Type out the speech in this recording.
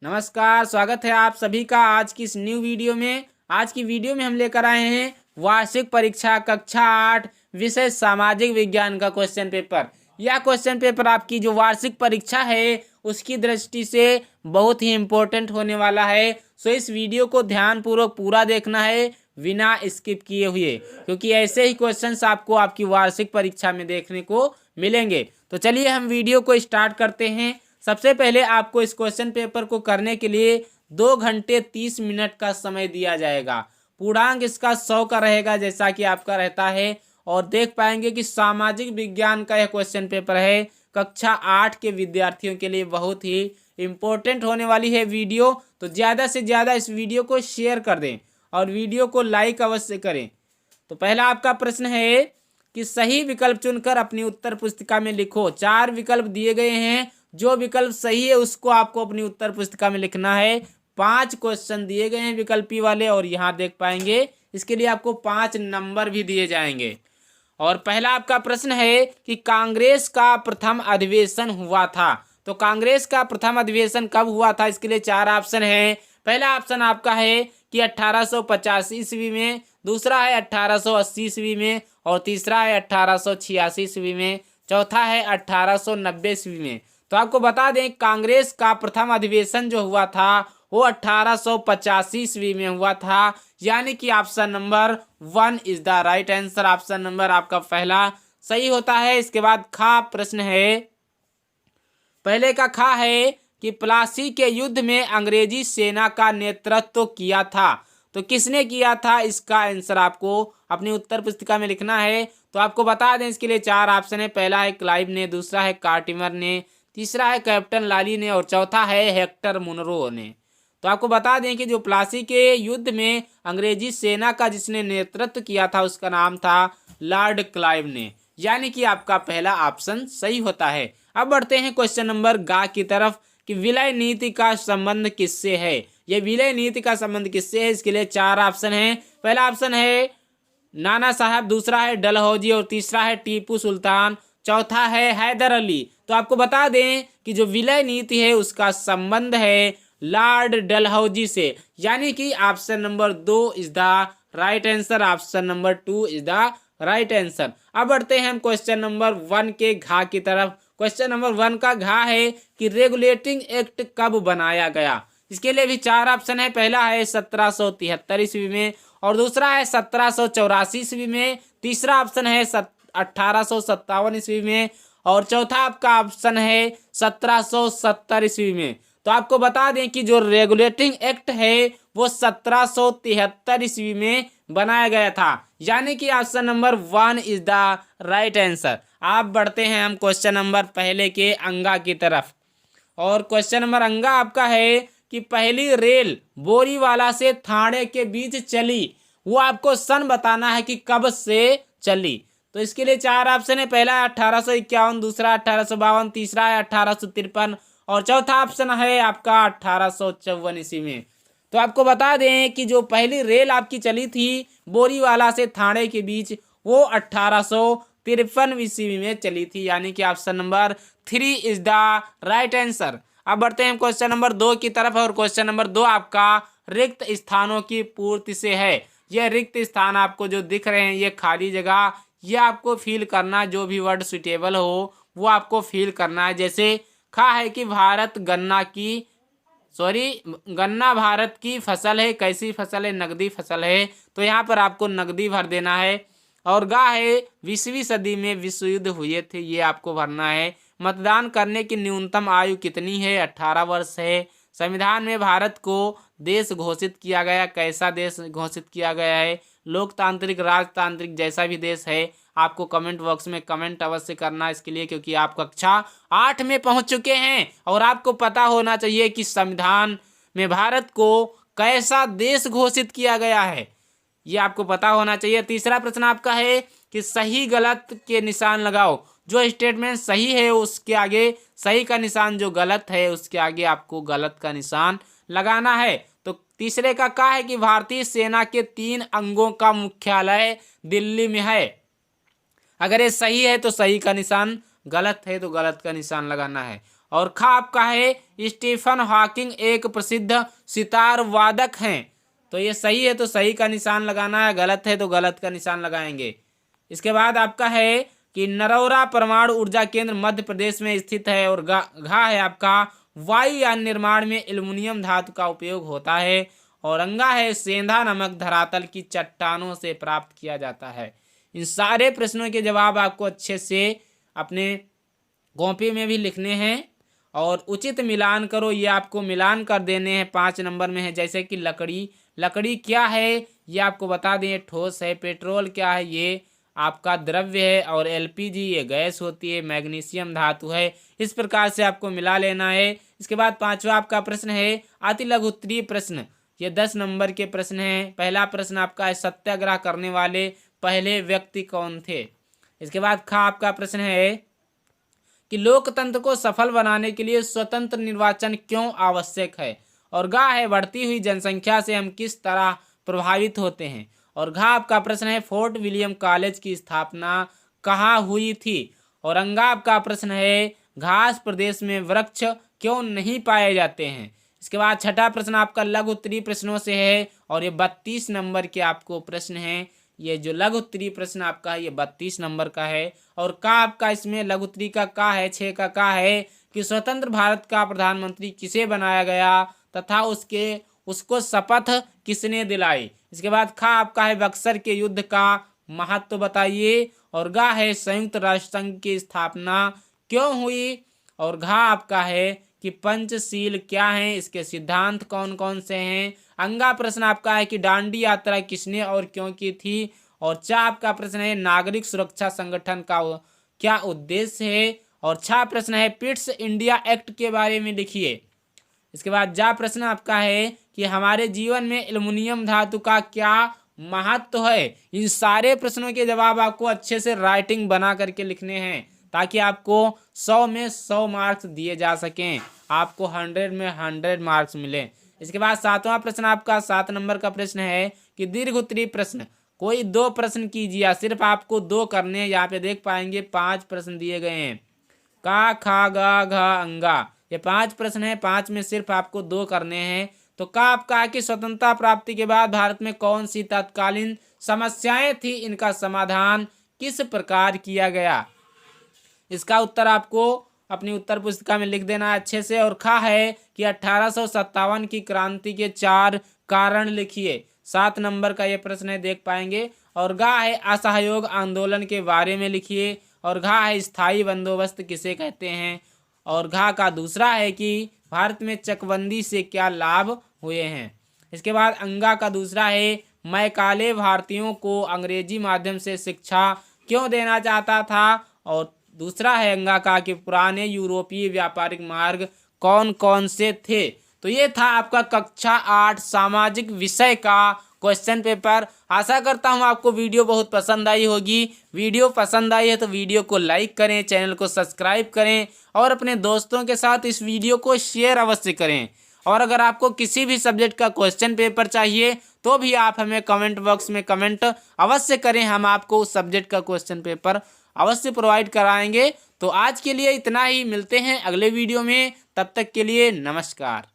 नमस्कार, स्वागत है आप सभी का आज की इस न्यू वीडियो में। आज की वीडियो में हम लेकर आए हैं वार्षिक परीक्षा कक्षा 8 विषय सामाजिक विज्ञान का क्वेश्चन पेपर। यह क्वेश्चन पेपर आपकी जो वार्षिक परीक्षा है उसकी दृष्टि से बहुत ही इम्पोर्टेंट होने वाला है। सो इस वीडियो को ध्यानपूर्वक पूरा देखना है बिना स्किप किए हुए, क्योंकि ऐसे ही क्वेश्चंस आपको आपकी वार्षिक परीक्षा में देखने को मिलेंगे। तो चलिए हम वीडियो को स्टार्ट करते हैं। सबसे पहले आपको इस क्वेश्चन पेपर को करने के लिए 2 घंटे 30 मिनट का समय दिया जाएगा। पूर्णांक इसका 100 का रहेगा जैसा कि आपका रहता है। और देख पाएंगे कि सामाजिक विज्ञान का यह क्वेश्चन पेपर है, कक्षा 8 के विद्यार्थियों के लिए बहुत ही इम्पोर्टेंट होने वाली है वीडियो। तो ज़्यादा से ज़्यादा इस वीडियो को शेयर कर दें और वीडियो को लाइक अवश्य करें। तो पहला आपका प्रश्न है कि सही विकल्प चुनकर अपनी उत्तर पुस्तिका में लिखो। 4 विकल्प दिए गए हैं, जो विकल्प सही है उसको आपको अपनी उत्तर पुस्तिका में लिखना है। 5 क्वेश्चन दिए गए हैं विकल्पी वाले, और यहाँ देख पाएंगे इसके लिए आपको 5 नंबर भी दिए जाएंगे। और पहला आपका प्रश्न है कि कांग्रेस का प्रथम अधिवेशन हुआ था। तो कांग्रेस का प्रथम अधिवेशन कब हुआ था, इसके लिए 4 ऑप्शन है। पहला ऑप्शन आपका है कि 1885 ईस्वी में, दूसरा है 1880 ईस्वी में, और तीसरा है 1886 ईस्वी में, चौथा है 1890 ईस्वी में। तो आपको बता दें कांग्रेस का प्रथम अधिवेशन जो हुआ था वो 1885 ईस्वी में हुआ था, यानी कि option number 1 is the right answer. Option number आपका पहला सही होता है। इसके बाद खा प्रश्न है, पहले का खा है कि प्लासी के युद्ध में अंग्रेजी सेना का नेतृत्व किया था। तो किसने किया था, इसका आंसर आपको अपनी उत्तर पुस्तिका में लिखना है। तो आपको बता दें इसके लिए 4 ऑप्शन है। पहला है क्लाइव ने, दूसरा है कार्टिमर ने, तीसरा है कैप्टन लाली ने, और चौथा है हेक्टर मुनरो ने। तो आपको बता दें कि जो प्लासी के युद्ध में अंग्रेजी सेना का जिसने नेतृत्व किया था उसका नाम था लॉर्ड क्लाइव ने, यानी कि आपका पहला ऑप्शन सही होता है। अब बढ़ते हैं क्वेश्चन नंबर गा की तरफ कि विलय नीति का संबंध किससे है। यह विलय नीति का संबंध किससे है, इसके लिए 4 ऑप्शन है। पहला ऑप्शन है नाना साहब, दूसरा है डलहौजी, और तीसरा है टीपू सुल्तान, चौथा है हैदर अली। तो आपको बता दें कि जो विलय नीति है उसका संबंध है लॉर्ड डलहौजी से, यानी कि option number 2 is the right answer. Option number 2 is the right answer. अब बढ़ते हैं हम क्वेश्चन नंबर 1 के घा की तरफ। क्वेश्चन नंबर 1 का घा है कि रेगुलेटिंग एक्ट कब बनाया गया। इसके लिए भी 4 ऑप्शन है। पहला है 1773 ईस्वी में, और दूसरा है 1784 ईस्वी में, तीसरा ऑप्शन है 1857 ईस्वी में, और चौथा आपका ऑप्शन है 1770 ईस्वी में। तो आपको बता दें कि जो रेगुलेटिंग एक्ट है वो 1773 ईस्वी में बनाया गया था, यानी कि option number 1 is the right answer. आप बढ़ते हैं हम क्वेश्चन नंबर पहले के अंगा की तरफ। और क्वेश्चन नंबर अंगा आपका है कि पहली रेल बोरीवाला से थाने के बीच चली, वो आपको सन बताना है कि कब से चली। तो इसके लिए 4 ऑप्शन है। पहला है 1851, दूसरा 1852, तीसरा है 1853, और चौथा ऑप्शन है आपका 1854 ईस्वी में। तो आपको बता दें कि जो पहली रेल आपकी चली थी बोरीवाला से थाने के बीच वो 1853 ईस्वी में चली थी, यानी कि option number 3 is the right answer. अब बढ़ते हैं क्वेश्चन नंबर 2 की तरफ। और क्वेश्चन नंबर 2 आपका रिक्त स्थानों की पूर्ति से है। यह रिक्त स्थान आपको जो दिख रहे हैं ये खाली जगह, ये आपको फील करना, जो भी वर्ड सुटेबल हो वो आपको फील करना है। जैसे खा है कि गन्ना भारत की फसल है, कैसी फसल है, नकदी फसल है, तो यहाँ पर आपको नकदी भर देना है। और गा है 20वीं सदी में विश्व युद्ध हुए थे, ये आपको भरना है। मतदान करने की न्यूनतम आयु कितनी है, 18 वर्ष है। संविधान में भारत को देश घोषित किया गया, कैसा देश घोषित किया गया है, लोकतांत्रिक राजतांत्रिक जैसा भी देश है। आपको कमेंट बॉक्स में कमेंट अवश्य करना इसके लिए, क्योंकि आप कक्षा 8 में पहुंच चुके हैं और आपको पता होना चाहिए कि संविधान में भारत को कैसा देश घोषित किया गया है, ये आपको पता होना चाहिए। तीसरा प्रश्न आपका है कि सही गलत के निशान लगाओ। जो स्टेटमेंट सही है उसके आगे सही का निशान, जो गलत है उसके आगे आपको गलत का निशान लगाना है। तो तीसरे का क्या है कि भारतीय सेना के 3 अंगों का मुख्यालय दिल्ली में है। अगर ये सही है तो सही का निशान, गलत है तो गलत का निशान लगाना है। और खा आपका है स्टीफन हॉकिंग एक प्रसिद्ध सितार वादक हैं। तो ये सही है तो सही का निशान लगाना है, गलत है तो गलत का निशान लगाएंगे। इसके बाद आपका है कि नरौरा परमाणु ऊर्जा केंद्र मध्य प्रदेश में स्थित है। और घा है आपका वायुयान निर्माण में एल्युमिनियम धातु का उपयोग होता है। और अंगा है सेंधा नमक धरातल की चट्टानों से प्राप्त किया जाता है। इन सारे प्रश्नों के जवाब आपको अच्छे से अपने कॉपी में भी लिखने हैं और उचित मिलान करो, ये आपको मिलान कर देने हैं। 5 नंबर में है जैसे कि लकड़ी क्या है ये आपको बता दें, ठोस है। पेट्रोल क्या है, ये आपका द्रव्य है। और एलपीजी ये गैस होती है। मैग्नीशियम धातु है। इस प्रकार से आपको मिला लेना है। इसके बाद 5वां आपका प्रश्न है अति लघु उत्तरीय प्रश्न, ये 10 नंबर के प्रश्न हैं। पहला प्रश्न आपका है सत्याग्रह करने वाले पहले व्यक्ति कौन थे। इसके बाद खा आपका प्रश्न है कि लोकतंत्र को सफल बनाने के लिए स्वतंत्र निर्वाचन क्यों आवश्यक है। और गा है बढ़ती हुई जनसंख्या से हम किस तरह प्रभावित होते हैं। और घा आपका प्रश्न है फोर्ट विलियम कॉलेज की स्थापना कहाँ हुई थी। और अंगा आपका प्रश्न है घास प्रदेश में वृक्ष क्यों नहीं पाए जाते हैं। इसके बाद छठा प्रश्न आपका लघु उत्तरीय प्रश्नों से है और ये 32 नंबर के आपको प्रश्न हैं। ये जो लघु उत्तरीय प्रश्न आपका है ये 32 नंबर का है। और का आपका इसमें लघु उत्तरीय का है 6 का है कि स्वतंत्र भारत का प्रधानमंत्री किसे बनाया गया तथा उसको शपथ किसने दिलाई। इसके बाद खा आपका है बक्सर के युद्ध का महत्व बताइए। और गा है संयुक्त राष्ट्र संघ की स्थापना क्यों हुई। और घा आपका है कि पंचशील क्या है, इसके सिद्धांत कौन कौन से हैं। अंगा प्रश्न आपका है कि दांडी यात्रा किसने और क्यों की थी। और चा आपका प्रश्न है नागरिक सुरक्षा संगठन का क्या उद्देश्य है। और छा प्रश्न है पिट्स इंडिया एक्ट के बारे में लिखिए। इसके बाद जा प्रश्न आपका है कि हमारे जीवन में एल्युमिनियम धातु का क्या महत्व है। इन सारे प्रश्नों के जवाब आपको अच्छे से राइटिंग बना करके लिखने हैं ताकि आपको 100 में 100 मार्क्स दिए जा सकें, आपको 100 में 100 मार्क्स मिले। इसके बाद 7वां प्रश्न आपका 7 नंबर का प्रश्न है कि दीर्घ उत्तरीय प्रश्न कोई 2 प्रश्न कीजिए। सिर्फ आपको 2 करने हैं। यहाँ पे देख पाएंगे 5 प्रश्न दिए गए हैं। का खा गा घा अंगा ये 5 प्रश्न है। 5 में सिर्फ आपको 2 करने हैं। तो का आपका कि स्वतंत्रता प्राप्ति के बाद भारत में कौन सी तत्कालीन समस्याएं थी, इनका समाधान किस प्रकार किया गया। इसका उत्तर आपको अपनी उत्तर पुस्तिका में लिख देना अच्छे से। और खा है कि 1857 की क्रांति के 4 कारण लिखिए। 7 नंबर का ये प्रश्न है, देख पाएंगे। और गा है असहयोग आंदोलन के बारे में लिखिए। और घा है स्थायी बंदोबस्त किसे कहते हैं। और घा का दूसरा है कि भारत में चकबंदी से क्या लाभ हुए हैं। इसके बाद अंगा का दूसरा है मैकाले भारतीयों को अंग्रेजी माध्यम से शिक्षा क्यों देना चाहता था। और दूसरा है अंगा का कि पुराने यूरोपीय व्यापारिक मार्ग कौन कौन से थे। तो ये था आपका कक्षा 8 सामाजिक विषय का क्वेश्चन पेपर। आशा करता हूँ आपको वीडियो बहुत पसंद आई होगी। वीडियो पसंद आई है तो वीडियो को लाइक करें, चैनल को सब्सक्राइब करें और अपने दोस्तों के साथ इस वीडियो को शेयर अवश्य करें। और अगर आपको किसी भी सब्जेक्ट का क्वेश्चन पेपर चाहिए तो भी आप हमें कमेंट बॉक्स में कमेंट अवश्य करें, हम आपको उस सब्जेक्ट का क्वेश्चन पेपर अवश्य प्रोवाइड कराएंगे। तो आज के लिए इतना ही, मिलते हैं अगले वीडियो में, तब तक के लिए नमस्कार।